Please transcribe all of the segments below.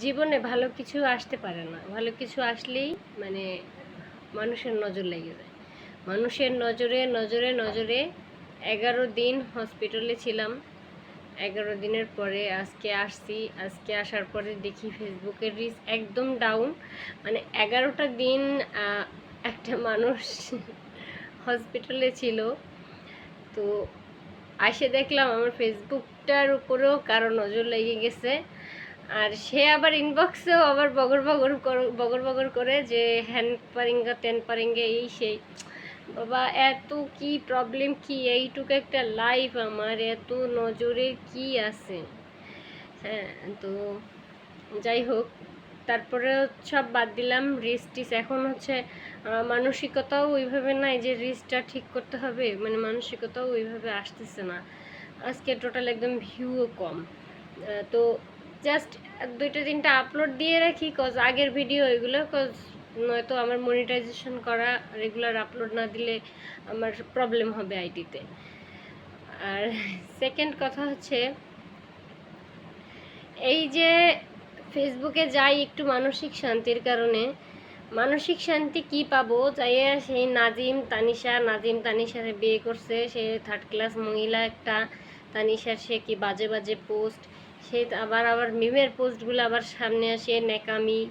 জীবনে ভালো কিছু আসতে পারে না, ভালো কিছু আসলেই মানে মানুষের নজর লেগে যায়। মানুষের নজরে নজরে নজরে 11 দিন হসপিটালে ছিলাম। 11 দিনের পরে আজকে আসছি। আজকে আসার পরে দেখি ফেসবুকের রিচ একদম ডাউন। মানে 11টা দিন একটা মানুষ হসপিটালে ছিল। তো আসে দেখলাম আমার ফেসবুকটার উপরেও কারো নজর লেগে গেছে। আর সে আবার ইনবক্সেও আবার বগর বগর করে যে হ্যান পারিঙ্গা ত্যান পারিঙ্গা এই সেই। বাবা এত কি প্রবলেম, কি এইটুকু একটা লাইফ, আমার এত নজরে কি আছে? হ্যাঁ, তো যাই হোক, তারপরে সব বাদ দিলাম। রিস্ক এখন হচ্ছে মানসিকতাও ওইভাবে নাই যে রিস্কটা ঠিক করতে হবে, মানে মানসিকতাও ওইভাবে আসতেছে না। আজকে টোটাল একদম ভিউও কম। তো জাস্ট 2টা 3টা আপলোড দিয়ে রাখি কজ আগের ভিডিও এগুলো, কজ নয়তো আমার মনিটাইজেশন করা রেগুলার আপলোড না দিলে আমার প্রবলেম হবে আইডিতে। আর সেকেন্ড কথা হচ্ছে এই যে ফেসবুকে যাই একটু মানসিক শান্তির কারণে, মানসিক শান্তি কি পাবো? যাইয়া সেই নাজিম তানিশারে বিয়ে করছে, সে 3rd ক্লাস মহিলা একটা। তানিশার সে কি বাজে বাজে পোস্ট, সে আবার মিমের পোস্টগুলো আবার সামনে আসে নেকামি।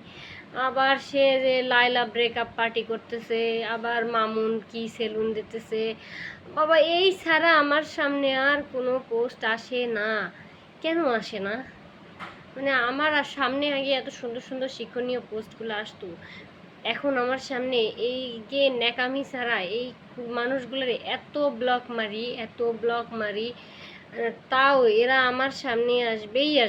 আবার সে যে লাইলা ব্রেকআপ পার্টি করতেছে, আবার মামুন কি সেলুন দিতেছে। বাবা এই ছাড়া আমার সামনে আর কোনো পোস্ট আসে না। কেন আসে না? মানে আমার আর সামনে আগে এত সুন্দর সুন্দর শিক্ষণীয় পোস্টগুলো আসতো, এখন আমার সামনে এই যে ন্যাকামি ছাড়া এই মানুষগুলোর এত ব্লক মারি তাও এরা আমার সামনে আসবেই।